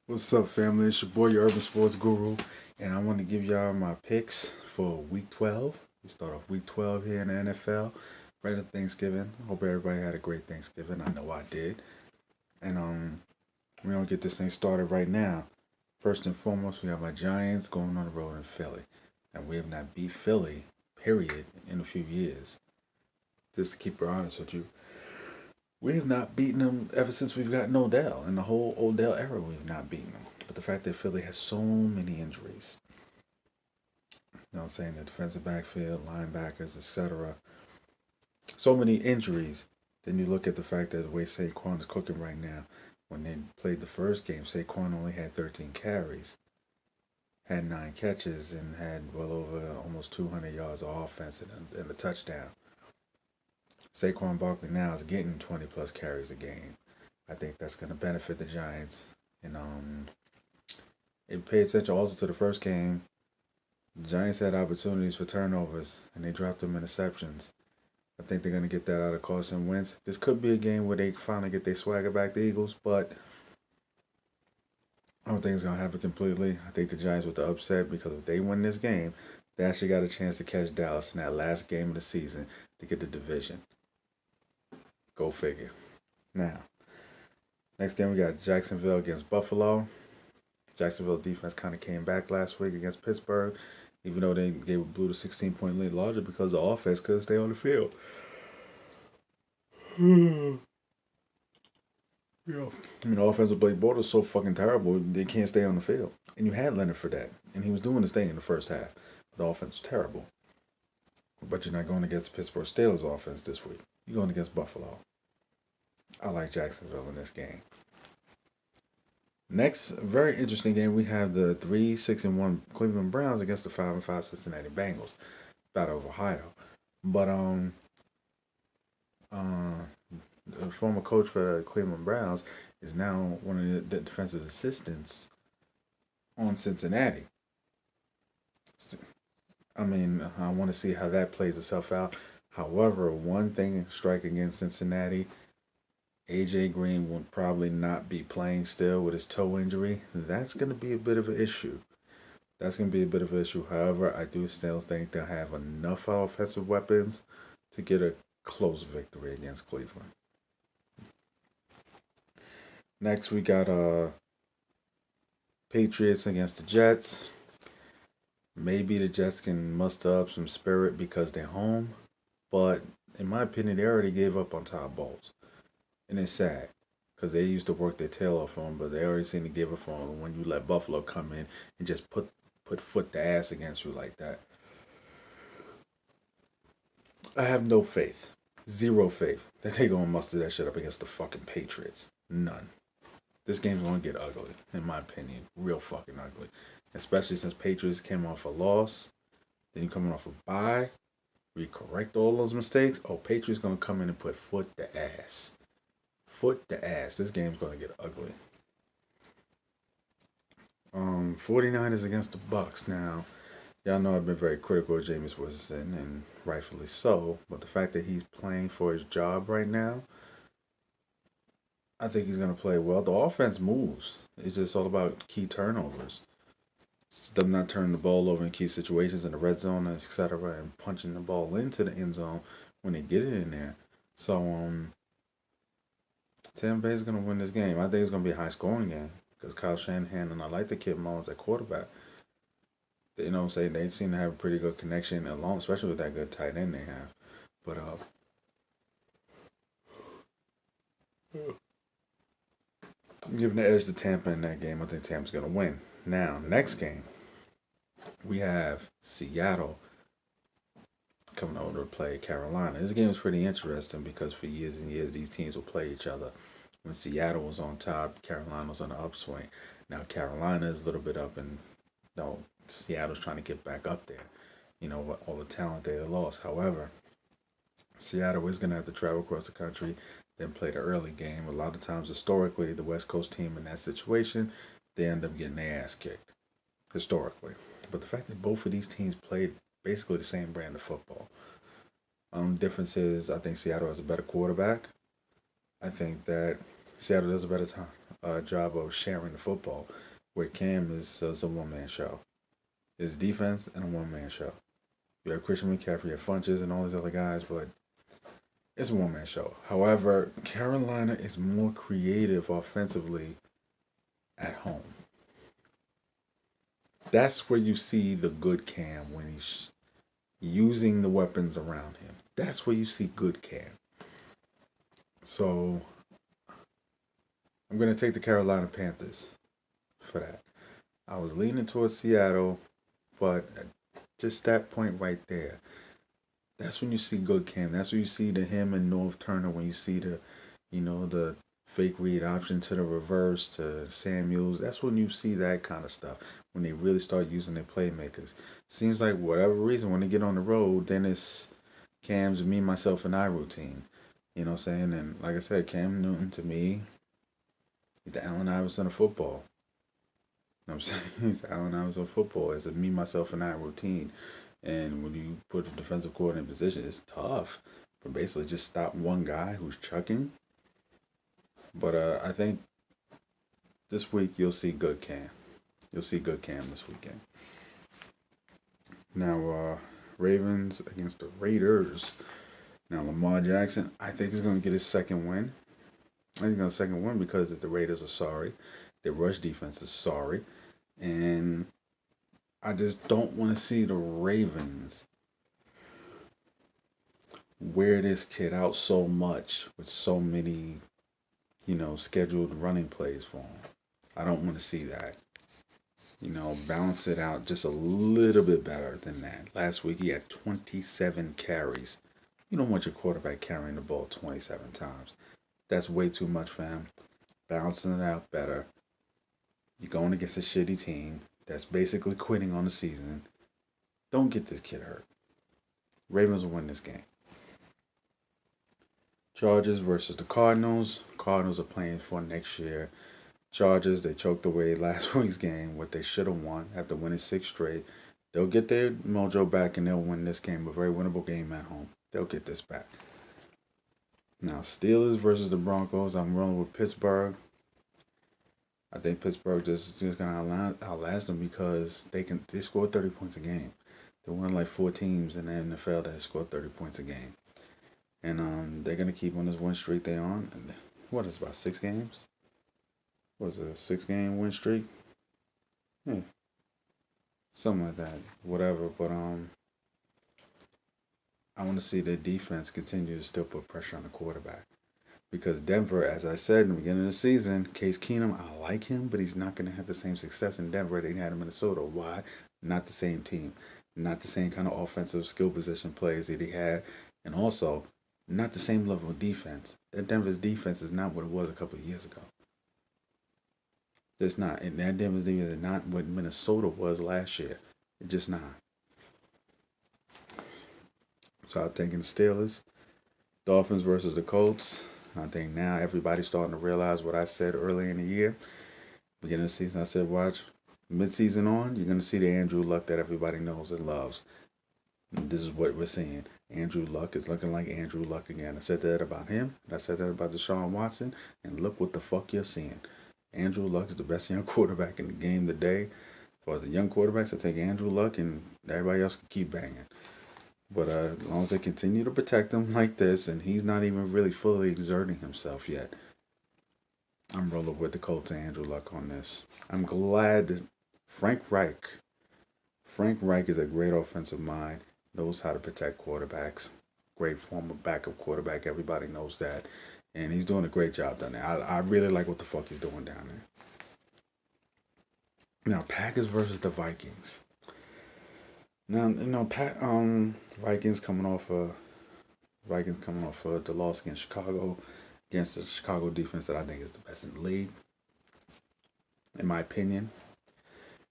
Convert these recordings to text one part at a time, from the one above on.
What's up, family? It's your boy, your Urban Sports Guru, and I want to give y'all my picks for Week 12. We start off Week 12 here in the NFL, right at Thanksgiving. Hope everybody had a great Thanksgiving. I know I did. And we're gonna get this thing started right now. First and foremost, we have my Giants going on the road in Philly, and we have not beat Philly, period, in a few years. Just to keep it honest with you, we have not beaten them ever since we've gotten Odell. In the whole Odell era, we've not beaten them. But the fact that Philly has so many injuries, you know what I'm saying, the defensive backfield, linebackers, etc., so many injuries, then you look at the fact that the way Saquon is cooking right now, when they played the first game, Saquon only had 13 carries, had 9 catches, and had well over almost 200 yards of offense and a touchdown. Saquon Barkley now is getting 20 plus carries a game. I think that's going to benefit the Giants. And if pay attention also to the first game, the Giants had opportunities for turnovers and they dropped them interceptions. I think they're going to get that out of Carson Wentz. This could be a game where they finally get their swagger back, the Eagles, but I don't think it's going to happen completely. I think the Giants with the upset because if they win this game, they actually got a chance to catch Dallas in that last game of the season to get the division. Go figure. Now, next game we got Jacksonville against Buffalo. Jacksonville defense kind of came back last week against Pittsburgh, even though they gave blew the 16-point lead larger because the offense couldn't stay on the field. Yeah. I mean, the offensive Blake Bortles is so fucking terrible, they can't stay on the field. And you had Leonard for that. And he was doing his thing in the first half. The offense was terrible. But you're not going against Pittsburgh Steelers offense this week. You're going against Buffalo. I like Jacksonville in this game. Next, very interesting game. We have the 3-6-1 Cleveland Browns against the 5-5 Cincinnati Bengals. Battle of Ohio. But the former coach for the Cleveland Browns is now one of the defensive assistants on Cincinnati. I mean, I want to see how that plays itself out. However, one thing strike against Cincinnati, AJ Green will probably not be playing still with his toe injury. That's going to be a bit of an issue. That's going to be a bit of an issue. However, I do still think they'll have enough offensive weapons to get a close victory against Cleveland. Next, we got Patriots against the Jets. Maybe the Jets can muster up some spirit because they're home, but in my opinion, they already gave up on Todd Bowles, and it's sad because they used to work their tail off on him, but they already seem to give up on him when you let Buffalo come in and just put foot to ass against you like that. I have no faith, zero faith that they gonna muster that shit up against the fucking Patriots. None. This game's gonna get ugly, in my opinion, real fucking ugly. Especially since Patriots came off a loss, then you coming off a bye, we correct all those mistakes. Oh, Patriots gonna come in and put foot to ass, foot to ass. This game's gonna get ugly. 49ers against the Bucks. Now, y'all know I've been very critical of Jameis Winston, and rightfully so. But the fact that he's playing for his job right now, I think he's gonna play well. The offense moves. It's just all about key turnovers, them not turning the ball over in key situations in the red zone, etc., and punching the ball into the end zone when they get it in there. So, Tampa Bay is gonna win this game. I think it's gonna be a high scoring game because Kyle Shanahan and I like the kid Mullins at quarterback. You know what I'm saying? They seem to have a pretty good connection along, especially with that good tight end they have. But I'm giving the edge to Tampa in that game. I think Tampa's gonna win. Now, next game, we have Seattle coming over to play Carolina. This game is pretty interesting because for years and years these teams will play each other. When Seattle was on top, Carolina was on the upswing. Now Carolina is a little bit up, and no, Seattle's trying to get back up there. You know, all the talent they lost. However, Seattle is going to have to travel across the country, then play the early game. A lot of times, historically, the West Coast team in that situation, they end up getting their ass kicked, historically. But the fact that both of these teams played basically the same brand of football. Difference is, I think Seattle has a better quarterback. I think that Seattle does a better job of sharing the football, where Cam is a one man show. It's defense and a one man show. You have Christian McCaffrey, you have Funches, and all these other guys, but it's a one man show. However, Carolina is more creative offensively at home. That's where you see the good Cam when he's using the weapons around him. That's where you see good Cam. So I'm going to take the Carolina Panthers for that. I was leaning towards Seattle, but at just that point right there, that's when you see good Cam. That's when you see the him and North Turner. When you see the fake read option to the reverse to Samuels. That's when you see that kind of stuff. When they really start using their playmakers. Seems like whatever reason when they get on the road, then it's Cam's me, myself, and I routine. You know what I'm saying? And like I said, Cam Newton to me, he's the Allen Iverson of football. You know what I'm saying? He's Allen Iverson of football. It's a me, myself, and I routine. And when you put the defensive coordinator in position, it's tough. But basically just stop one guy who's chucking. But I think this week you'll see good Cam. You'll see good Cam this weekend. Now, Ravens against the Raiders. Now, Lamar Jackson, I think he's going to get his second win. I think he's going to get a second win because the Raiders are sorry. Their rush defense is sorry. And I just don't want to see the Ravens wear this kid out so much with so many, scheduled running plays for him. I don't want to see that. Balance it out just a little bit better than that. Last week he had 27 carries. You don't want your quarterback carrying the ball 27 times. That's way too much for him. Balancing it out better. You're going against a shitty team that's basically quitting on the season. Don't get this kid hurt. Ravens will win this game. Chargers versus the Cardinals. Cardinals are playing for next year. Chargers, they choked away last week's game, what they should have won after winning 6 straight. They'll get their mojo back and they'll win this game, a very winnable game at home. They'll get this back. Now, Steelers versus the Broncos. I'm rolling with Pittsburgh. I think Pittsburgh just gonna outlast them because they score 30 points a game. They're one of like 4 teams in the NFL that score 30 points a game. And they're gonna keep on this win streak they're on. And what is it, about 6 games? Was it a 6-game win streak? Yeah. Something like that. Whatever. But I want to see the defense continue to still put pressure on the quarterback. Because Denver, as I said in the beginning of the season, Case Keenum, I like him, but he's not going to have the same success in Denver that he had in Minnesota. Why? Not the same team. Not the same kind of offensive skill position plays that he had. And also, not the same level of defense. That Denver's defense is not what it was a couple of years ago. It's not. And that Denver's defense is not what Minnesota was last year. It's just not. So I'm taking the Steelers. Dolphins versus the Colts. I think now everybody's starting to realize what I said early in the year. Beginning of the season, I said, watch, mid-season on, you're going to see the Andrew Luck that everybody knows and loves. And this is what we're seeing. Andrew Luck is looking like Andrew Luck again. I said that about him. I said that about Deshaun Watson. And look what the fuck you're seeing. Andrew Luck is the best young quarterback in the game today. As far as the young quarterbacks, I take Andrew Luck and everybody else can keep banging. But as long as they continue to protect him like this, and he's not even really fully exerting himself yet, I'm rolling with the Colts and Andrew Luck on this. I'm glad that Frank Reich is a great offensive mind, knows how to protect quarterbacks, great former backup quarterback. Everybody knows that. And he's doing a great job down there. I really like what the fuck he's doing down there. Now, Packers versus the Vikings. Now, Vikings coming off the loss against Chicago, against the Chicago defense that I think is the best in the league, in my opinion.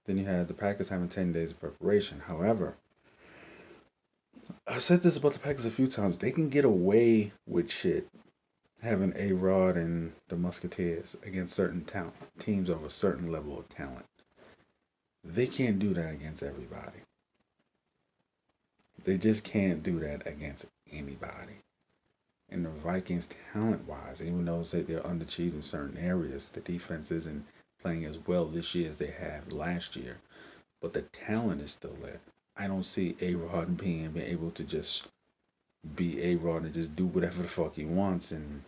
Then you had the Packers having 10 days of preparation. However, I've said this about the Packers a few times. They can get away with shit having A-Rod and the Musketeers against certain teams of a certain level of talent. They can't do that against everybody. They just can't do that against anybody. And the Vikings, talent-wise, even though they're underachieved in certain areas, the defense isn't playing as well this year as they have last year. But the talent is still there. I don't see A-Rod being able to just be A-Rod and just do whatever the fuck he wants and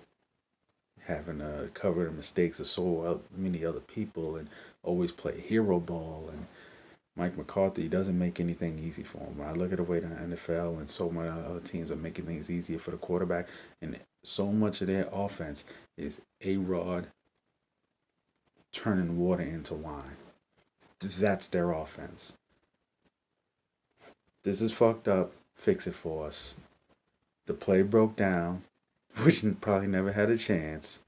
having to cover the mistakes of so many other people and always play hero ball. And Mike McCarthy doesn't make anything easy for him. When I look at the way the NFL and so many other teams are making things easier for the quarterback, and so much of their offense is A-Rod turning water into wine. That's their offense. This is fucked up. Fix it for us. The play broke down, which probably never had a chance.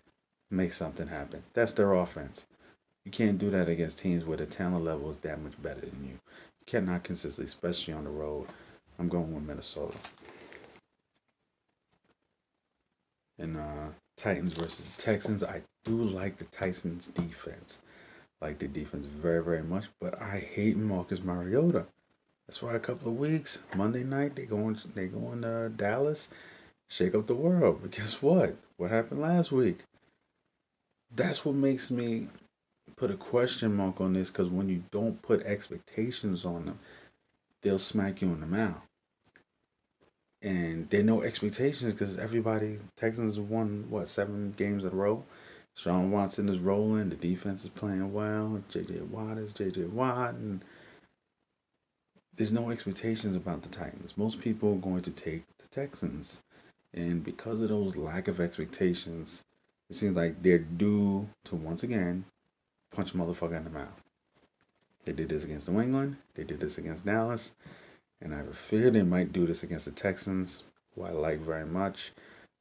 Make something happen. That's their offense. You can't do that against teams where the talent level is that much better than you. You cannot consistently, especially on the road. I'm going with Minnesota. And Titans versus Texans. I do like the Titans defense. Like the defense very, very much. But I hate Marcus Mariota. That's why a couple of weeks, Monday night, they going to Dallas, shake up the world. But guess what? What happened last week? That's what makes me put a question mark on this, because when you don't put expectations on them, they'll smack you in the mouth. And there are no expectations because everybody, Texans won, 7 games in a row? Sean Watson is rolling. The defense is playing well. J.J. Watt is J.J. Watt. And there's no expectations about the Titans. Most people are going to take the Texans. And because of those lack of expectations, it seems like they're due to, once again, punch a motherfucker in the mouth. They did this against New England. They did this against Dallas. And I have a fear they might do this against the Texans, who I like very much.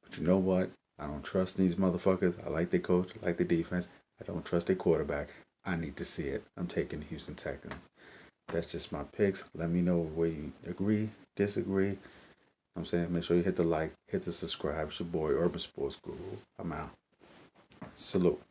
But you know what? I don't trust these motherfuckers. I like their coach. I like the defense. I don't trust their quarterback. I need to see it. I'm taking the Houston Texans. That's just my picks. Let me know where you agree, disagree. I'm saying, make sure you hit the like, hit the subscribe. It's your boy, Urban Sports Guru. I'm out. Salute.